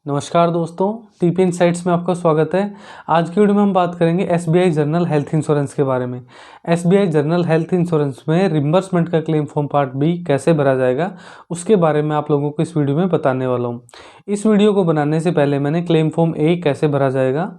नमस्कार दोस्तों, TP insights में आपका स्वागत है। आज की वीडियो में हम बात करेंगे एसबीआई जनरल हेल्थ इंश्योरेंस के बारे में। एसबीआई जनरल हेल्थ इंश्योरेंस में रिम्बर्समेंट का क्लेम फॉर्म पार्ट बी कैसे भरा जाएगा, उसके बारे में आप लोगों को इस वीडियो में बताने वाला हूँ। इस वीडियो को बनाने से पहले मैंने क्लेम फॉर्म ए कैसे भरा जाएगा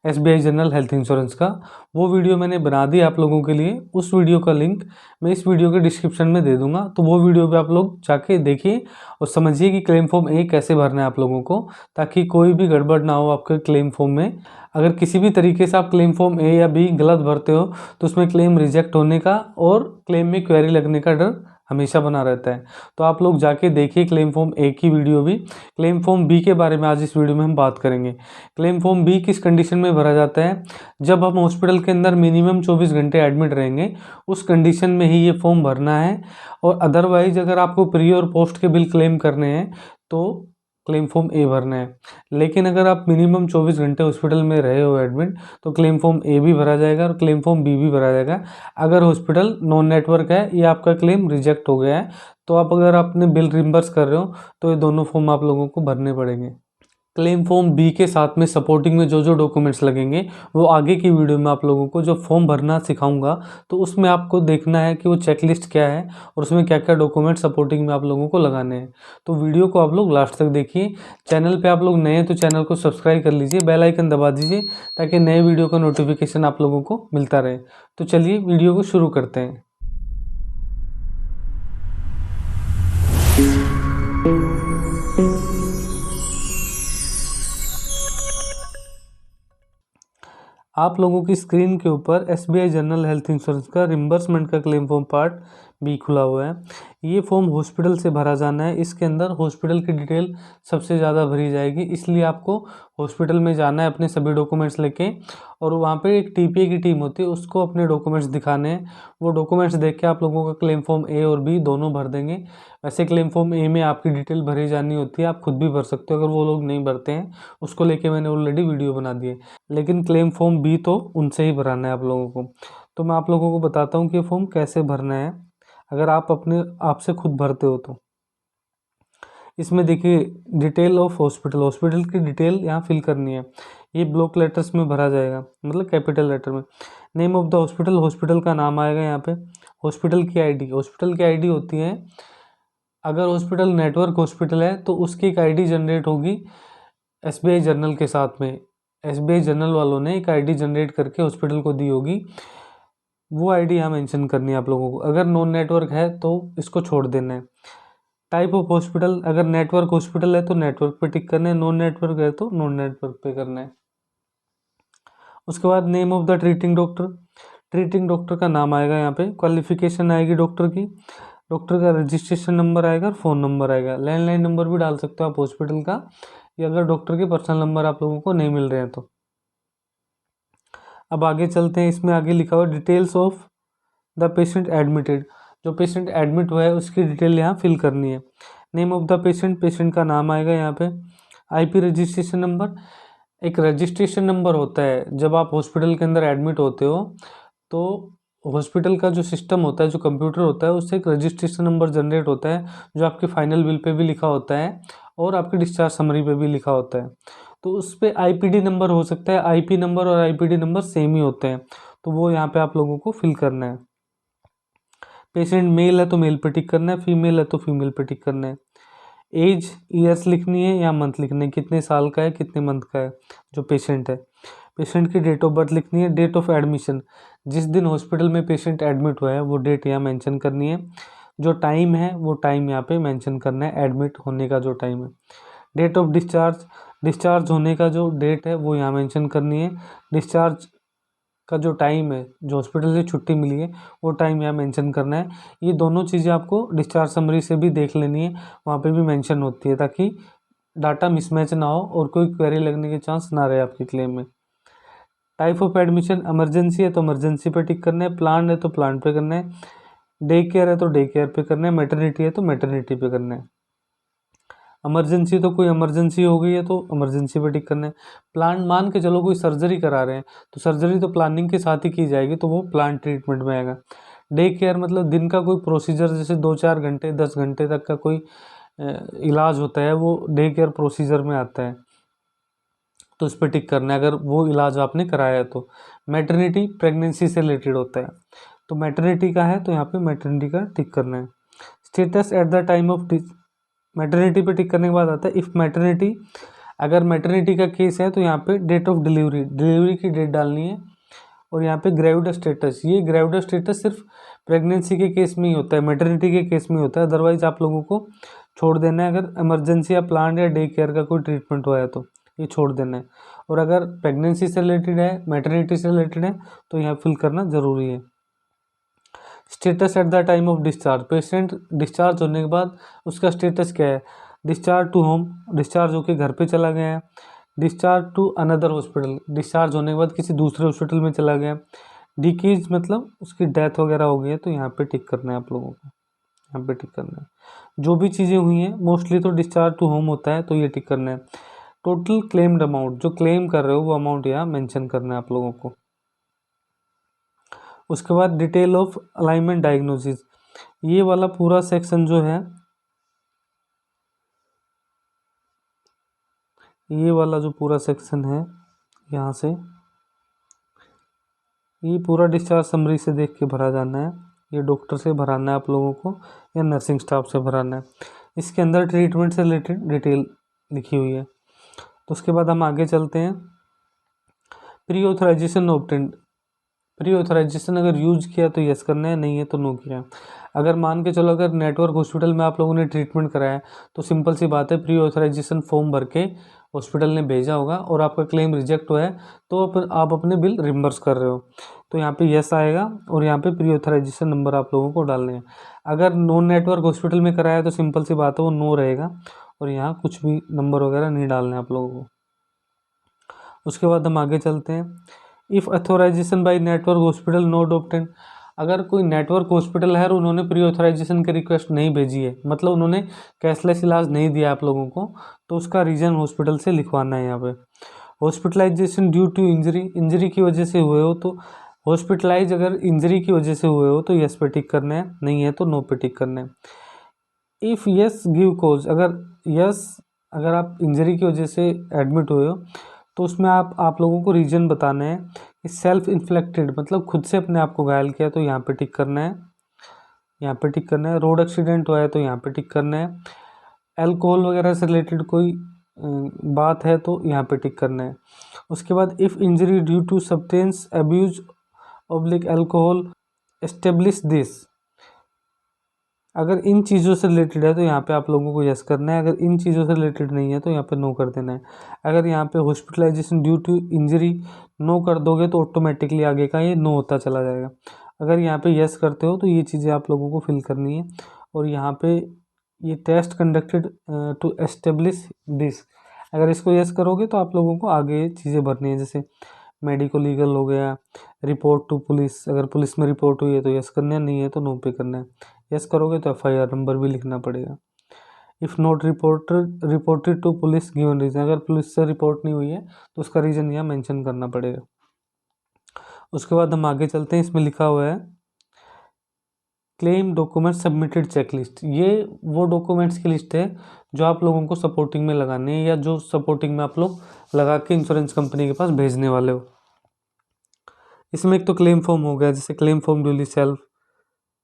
एसबीआई जनरल हेल्थ इंश्योरेंस का, वो वीडियो मैंने बना दी आप लोगों के लिए। उस वीडियो का लिंक मैं इस वीडियो के डिस्क्रिप्शन में दे दूंगा, तो वो वीडियो भी आप लोग जाके देखिए और समझिए कि क्लेम फॉर्म ए कैसे भरना है आप लोगों को, ताकि कोई भी गड़बड़ ना हो आपके क्लेम फॉर्म में। अगर किसी भी तरीके से आप क्लेम फॉर्म ए या बी गलत भरते हो तो उसमें क्लेम रिजेक्ट होने का और क्लेम में क्वेरी लगने का डर हमेशा बना रहता है। तो आप लोग जाके देखिए क्लेम फॉर्म ए की वीडियो भी। क्लेम फॉर्म बी के बारे में आज इस वीडियो में हम बात करेंगे। क्लेम फॉर्म बी किस कंडीशन में भरा जाता है? जब हम हॉस्पिटल के अंदर मिनिमम 24 घंटे एडमिट रहेंगे, उस कंडीशन में ही ये फॉर्म भरना है। और अदरवाइज अगर आपको प्री और पोस्ट के बिल क्लेम करने हैं तो क्लेम फॉर्म ए भरना है। लेकिन अगर आप मिनिमम 24 घंटे हॉस्पिटल में रहे हो एडमिट, तो क्लेम फॉर्म ए भी भरा जाएगा और क्लेम फॉर्म बी भी भरा जाएगा। अगर हॉस्पिटल नॉन नेटवर्क है या आपका क्लेम रिजेक्ट हो गया है, तो आप अगर अपने बिल रिम्बर्स कर रहे हो तो ये दोनों फॉर्म आप लोगों को भरने पड़ेंगे। क्लेम फॉर्म बी के साथ में सपोर्टिंग में जो जो डॉक्यूमेंट्स लगेंगे वो आगे की वीडियो में आप लोगों को जो फॉर्म भरना सिखाऊंगा, तो उसमें आपको देखना है कि वो चेकलिस्ट क्या है और उसमें क्या क्या डॉक्यूमेंट सपोर्टिंग में आप लोगों को लगाने हैं। तो वीडियो को आप लोग लास्ट तक देखिए। चैनल पे आप लोग नए हैं तो चैनल को सब्सक्राइब कर लीजिए, बेल आइकन दबा दीजिए ताकि नए वीडियो का नोटिफिकेशन आप लोगों को मिलता रहे। तो चलिए वीडियो को शुरू करते हैं। आप लोगों की स्क्रीन के ऊपर एसबीआई जनरल हेल्थ इंश्योरेंस का रिम्बर्समेंट का क्लेम फॉर्म पार्ट बी खुला हुआ है। ये फॉर्म हॉस्पिटल से भरा जाना है। इसके अंदर हॉस्पिटल की डिटेल सबसे ज़्यादा भरी जाएगी, इसलिए आपको हॉस्पिटल में जाना है अपने सभी डॉक्यूमेंट्स लेके, और वहाँ पे एक टीपीए की टीम होती है, उसको अपने डॉक्यूमेंट्स दिखाने हैं। वो डॉक्यूमेंट्स देख के आप लोगों का क्लेम फॉर्म ए और बी दोनों भर देंगे। वैसे क्लेम फॉर्म ए में आपकी डिटेल भरी जानी होती है, आप खुद भी भर सकते हो अगर वो लोग नहीं भरते हैं, उसको लेके मैंने ऑलरेडी वीडियो बना दी है। लेकिन क्लेम फॉर्म बी तो उनसे ही भराना है आप लोगों को। तो मैं आप लोगों को बताता हूँ कि ये फॉर्म कैसे भरना है अगर आप अपने आप से खुद भरते हो तो। इसमें देखिए डिटेल ऑफ हॉस्पिटल, हॉस्पिटल की डिटेल यहाँ फिल करनी है। ये ब्लॉक लेटर्स में भरा जाएगा, मतलब कैपिटल लेटर में। Name of the hospital, hospital का नाम आएगा यहाँ पे। हॉस्पिटल की आईडी, हॉस्पिटल की आईडी होती है, अगर हॉस्पिटल नेटवर्क हॉस्पिटल है तो उसकी एक आईडी जनरेट होगी एसबीआई जनरल के साथ में। एसबीआई जनरल वालों ने एक आईडी जनरेट करके हॉस्पिटल को दी होगी, वो आईडी यहाँ मेंशन करनी है आप लोगों को। अगर नॉन नेटवर्क है तो इसको छोड़ देना है। टाइप ऑफ हॉस्पिटल, अगर नेटवर्क हॉस्पिटल है तो नेटवर्क पे टिक करना है, नॉन नेटवर्क है तो नॉन नेटवर्क पे करना है। उसके बाद name of the treating doctor, treating doctor का नाम आएगा यहाँ पे। क्वालिफिकेशन आएगी डॉक्टर की, डॉक्टर का रजिस्ट्रेशन नंबर आएगा और फ़ोन नंबर आएगा। लैंडलाइन नंबर भी डाल सकते हो आप हॉस्पिटल का, या अगर डॉक्टर के पर्सनल नंबर आप लोगों को नहीं मिल रहे हैं तो। अब आगे चलते हैं, इसमें आगे लिखा हुआ details of the patient admitted, जो पेशेंट एडमिट हुआ है उसकी डिटेल यहाँ फिल करनी है। Name of the patient, patient का नाम आएगा यहाँ पे। आईपी रजिस्ट्रेशन नंबर, एक रजिस्ट्रेशन नंबर होता है जब आप हॉस्पिटल के अंदर एडमिट होते हो, तो हॉस्पिटल का जो सिस्टम होता है, जो कंप्यूटर होता है, उससे एक रजिस्ट्रेशन नंबर जनरेट होता है, जो आपके फाइनल बिल पे भी लिखा होता है और आपकी डिस्चार्ज समरी पे भी लिखा होता है। तो उस पर आईपीडी नंबर हो सकता है, आईपी नंबर और आईपीडी नंबर सेम ही होते हैं, तो वो यहाँ पे आप लोगों को फिल करना है। पेशेंट मेल है तो मेल पे टिक करना है, फीमेल है तो फीमेल पे टिक करना है। एज ईयर्स लिखनी है या मंथ लिखने है, कितने साल का है कितने मंथ का है जो पेशेंट है। पेशेंट की डेट ऑफ बर्थ लिखनी है। डेट ऑफ एडमिशन, जिस दिन हॉस्पिटल में पेशेंट एडमिट हुआ है वो डेट यहाँ मेंशन करनी है। जो टाइम है वो टाइम यहाँ पे मेंशन करना है, एडमिट होने का जो टाइम है। डेट ऑफ डिस्चार्ज, डिस्चार्ज होने का जो डेट है वो यहाँ मेंशन करनी है। डिस्चार्ज का जो टाइम है, जो हॉस्पिटल से छुट्टी मिली है, वो टाइम यहाँ मेंशन करना है। ये दोनों चीज़ें आपको डिस्चार्ज समरी से भी देख लेनी है, वहाँ पे भी मेंशन होती है, ताकि डाटा मिसमैच ना हो और कोई क्वेरी लगने के चांस ना रहे आपके क्लेम में। टाइप ऑफ एडमिशन, इमरजेंसी है तो इमरजेंसी पे टिक करना है, प्लान है तो प्लान पे करना है, डे केयर है तो डे केयर पे करना है, मैटरनिटी है तो मैटरनिटी पे करना है। इमरजेंसी तो कोई इमरजेंसी हो गई है तो इमरजेंसी पे टिक करना है। प्लान, मान के चलो कोई सर्जरी करा रहे हैं तो सर्जरी तो प्लानिंग के साथ ही की जाएगी, तो वो प्लान ट्रीटमेंट में आएगा। डे केयर मतलब दिन का कोई प्रोसीजर, जैसे 2-4 घंटे 10 घंटे तक का कोई इलाज होता है, वो डे केयर प्रोसीजर में आता है। तो उस पर टिक करना है अगर वो इलाज आपने कराया है तो। मैटरनिटी प्रेगनेंसी से रिलेटेड होता है, तो मैटरनिटी का है तो यहाँ पे मैटरनिटी का टिक करना है। Status at the time of maternity पे टिक करने के बाद आता है इफ़ मैटरनिटी, अगर मैटरनिटी का केस है तो यहाँ पे डेट ऑफ डिलीवरी की डेट डालनी है। और यहाँ पे ग्रेविड स्टेटस, ये ग्रेविड स्टेटस सिर्फ प्रेगनेंसी के केस में ही होता है, मैटरनिटी के केस में होता है, अदरवाइज आप लोगों को छोड़ देना है। अगर इमरजेंसी या प्लान या डे केयर का कोई ट्रीटमेंट हुआ है तो ये छोड़ देना है। और अगर प्रेगनेंसी से रिलेटेड है, मैटरनिटी से रिलेटेड है तो यहाँ फिल करना ज़रूरी है। Status at the time of discharge, patient discharge होने के बाद उसका स्टेटस क्या है। डिस्चार्ज टू होम, डिस्चार्ज होकर घर पे चला गया है। Discharge to another hospital, discharge होने के बाद किसी दूसरे हॉस्पिटल में चला गया। डिकीज मतलब उसकी डेथ वगैरह हो गई है तो यहाँ पे टिक करना है आप लोगों को, यहाँ पे टिक करना है। जो भी चीज़ें हुई हैं मोस्टली तो डिस्चार्ज टू होम होता है तो ये टिक करना है। टोटल क्लेम्ड अमाउंट, जो क्लेम कर रहे हो वो अमाउंट यहाँ मेंशन करना है आप लोगों को। उसके बाद डिटेल ऑफ अलाइनमेंट डायग्नोसिस, ये वाला पूरा सेक्शन जो है, ये वाला जो पूरा सेक्शन है यहाँ से, ये पूरा डिस्चार्ज समरी से देख के भरा जाना है। ये डॉक्टर से भराना है आप लोगों को या नर्सिंग स्टाफ से भराना है। इसके अंदर ट्रीटमेंट से रिलेटेड डिटेल लिखी हुई है। तो उसके बाद हम आगे चलते हैं। Pre authorization obtained, pre authorization अगर यूज किया तो यस करना है, नहीं है तो नो किया। अगर मान के चलो अगर नेटवर्क हॉस्पिटल में आप लोगों ने ट्रीटमेंट कराया है तो सिंपल सी बात है, प्री ऑथराइजेशन फॉर्म भर के हॉस्पिटल ने भेजा होगा और आपका क्लेम रिजेक्ट हुआ है तो आप अपने बिल रिम्बर्स कर रहे हो तो यहाँ पे यस आएगा और यहाँ पे प्री ऑथराइजेशन नंबर आप लोगों को डालने हैं। अगर नॉन नेटवर्क हॉस्पिटल में कराया है तो सिंपल सी बात है वो नो रहेगा और यहाँ कुछ भी नंबर वगैरह नहीं डालने आप लोगों को। उसके बाद हम आगे चलते हैं। If authorization by network hospital not obtain, अगर कोई नेटवर्क हॉस्पिटल है और उन्होंने प्री ऑथराइजेशन की रिक्वेस्ट नहीं भेजी है, मतलब उन्होंने कैशलेस इलाज नहीं दिया आप लोगों को, तो उसका रीजन हॉस्पिटल से लिखवाना है यहाँ पे। Hospitalization due to injury, injury की वजह से हुए हो तो हॉस्पिटलाइज, अगर इंजरी की वजह से हुए हो तो यस पे टिक करना है, नहीं है तो नो पे टिक करना है। इफ़ यस गिव कोज, अगर यस, अगर आप इंजरी की वजह से एडमिट हुए हो तो उसमें आप लोगों को रीजन बताना है कि सेल्फ इन्फ्लेक्टेड, मतलब खुद से अपने आप को घायल किया तो यहाँ पे टिक करना है, यहाँ पे टिक करना है। रोड एक्सीडेंट हुआ है तो यहाँ पे टिक करना है। अल्कोहल वगैरह से रिलेटेड कोई बात है तो यहाँ पे टिक करना है। उसके बाद if injury due to substance abuse oblique alcohol establish this, अगर इन चीज़ों से रिलेटेड है तो यहाँ पे आप लोगों को यस करना है, अगर इन चीज़ों से रिलेटेड नहीं है तो यहाँ पे नो कर देना है। अगर यहाँ पे hospitalization due to injury no कर दोगे तो ऑटोमेटिकली आगे का ये नो होता चला जाएगा। अगर यहाँ पे यस करते हो तो ये चीज़ें आप लोगों को फिल करनी है। और यहाँ पे ये test conducted to establish this, अगर इसको यस करोगे तो आप लोगों को आगे चीज़ें भरनी है, जैसे मेडिको लीगल हो गया, रिपोर्ट टू पुलिस, अगर पुलिस में रिपोर्ट हुई है तो यस करना है, नहीं है तो नो पे करना है। यस करोगे तो FIR नंबर भी लिखना पड़ेगा। If not reported to police given reason, अगर पुलिस से रिपोर्ट नहीं हुई है तो उसका रीज़न यहाँ मेंशन करना पड़ेगा। उसके बाद हम आगे चलते हैं। इसमें लिखा हुआ है क्लेम डॉक्यूमेंट सबमिटेड चेकलिस्ट, ये वो डॉक्यूमेंट्स की लिस्ट है जो आप लोगों को सपोर्टिंग में लगाने हैं या जो सपोर्टिंग में आप लोग लगा के इंश्योरेंस कंपनी के पास भेजने वाले हो। इसमें एक तो क्लेम फॉर्म हो गया, जैसे क्लेम फॉर्म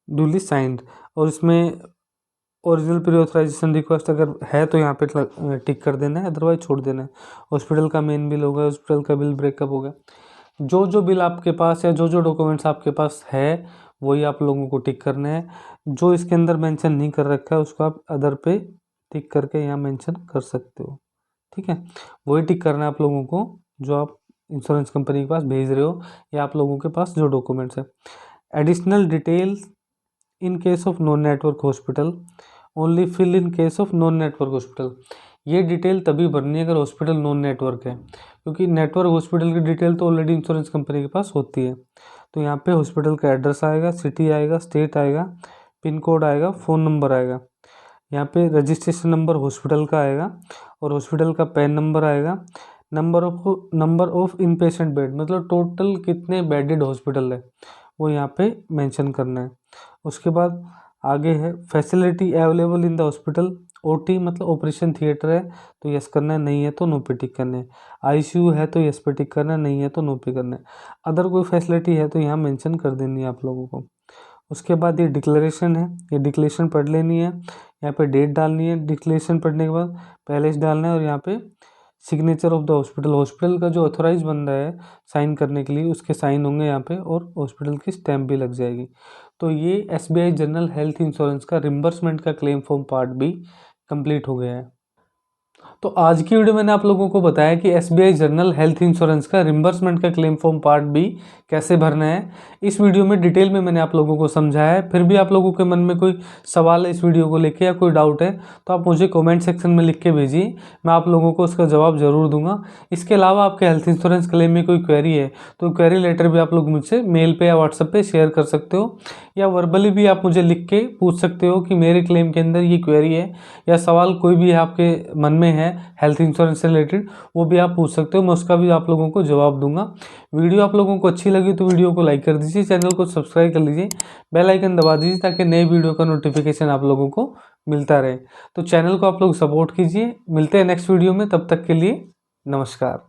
ड्यूली साइंड, और इसमें ओरिजिनल प्री ऑथराइजेशन रिक्वेस्ट अगर है तो यहाँ पे टिक कर देना है, अदरवाइज छोड़ देना है। हॉस्पिटल का मेन बिल होगा, हॉस्पिटल का बिल ब्रेकअप होगा, जो बिल आपके पास या जो डॉक्यूमेंट्स आपके पास है वही आप लोगों को टिक करना है। जो इसके अंदर मेंशन नहीं कर रखा है उसको आप अदर पे टिक करके यहाँ मेंशन कर सकते हो, ठीक है। वही टिक करना है आप लोगों को जो आप इंश्योरेंस कंपनी के पास भेज रहे हो या आप लोगों के पास जो डॉक्यूमेंट्स है। Additional details in case of non network hospital, only fill in case of non network hospital, ये डिटेल तभी भरनी है अगर हॉस्पिटल नॉन नेटवर्क है, क्योंकि नेटवर्क हॉस्पिटल की डिटेल तो ऑलरेडी इंश्योरेंस कंपनी के पास होती है। तो यहाँ पे हॉस्पिटल का एड्रेस आएगा, सिटी आएगा, स्टेट आएगा, पिन कोड आएगा, फ़ोन नंबर आएगा, यहाँ पे रजिस्ट्रेशन नंबर हॉस्पिटल का आएगा और हॉस्पिटल का पैन नंबर आएगा। Number of in patient bed, मतलब टोटल कितने बेडेड हॉस्पिटल है वो यहाँ पे मेंशन करना है। उसके बाद आगे है facility available in the hospital, OT मतलब ऑपरेशन थिएटर है तो यस करना है, नहीं है तो नो पे टिक करना है। आईसीयू है तो यस पे टिक करना है, नहीं है तो नो पे करना है। अदर कोई फैसिलिटी है तो यहाँ मेंशन कर देनी है आप लोगों को। उसके बाद ये डिक्लेरेशन है, ये डिक्लेरेशन पढ़ लेनी है। यहाँ पे डेट डालनी है, डिक्लेरेशन पढ़ने के बाद पैलेस डालना है और यहाँ पे signature of the hospital, hospital का जो ऑथोराइज बंदा है साइन करने के लिए उसके साइन होंगे यहाँ पे और हॉस्पिटल की स्टैम्प भी लग जाएगी। तो ये एसबीआई जनरल हेल्थ इंश्योरेंस का रिम्बर्समेंट का क्लेम फॉर्म पार्ट भी कंप्लीट हो गया है। तो आज की वीडियो मैंने आप लोगों को बताया कि एसबीआई जनरल हेल्थ इंश्योरेंस का रिम्बर्समेंट का क्लेम फॉर्म पार्ट बी कैसे भरना है। इस वीडियो में डिटेल में मैंने आप लोगों को समझाया है। फिर भी आप लोगों के मन में कोई सवाल है इस वीडियो को लेके या कोई डाउट है तो आप मुझे कमेंट सेक्शन में लिख के भेजिए, मैं आप लोगों को उसका जवाब ज़रूर दूंगा। इसके अलावा आपके हेल्थ इंश्योरेंस क्लेम में कोई क्वेरी है तो क्वेरी लेटर भी आप लोग मुझसे मेल पे या व्हाट्सएप पे शेयर कर सकते हो, या वर्बली भी आप मुझे लिख के पूछ सकते हो कि मेरे क्लेम के अंदर ये क्वेरी है या सवाल कोई भी आपके मन में है हेल्थ इंश्योरेंस से रिलेटेड, वो भी आप पूछ सकते हो, मैं उसका भी आप लोगों को जवाब दूंगा। वीडियो आप लोगों को अच्छी लगी तो वीडियो को लाइक कर दीजिए, चैनल को सब्सक्राइब कर लीजिए, बेल आइकन दबा दीजिए ताकि नए वीडियो का नोटिफिकेशन आप लोगों को मिलता रहे। तो चैनल को आप लोग सपोर्ट कीजिए। मिलते हैं नेक्स्ट वीडियो में, तब तक के लिए नमस्कार।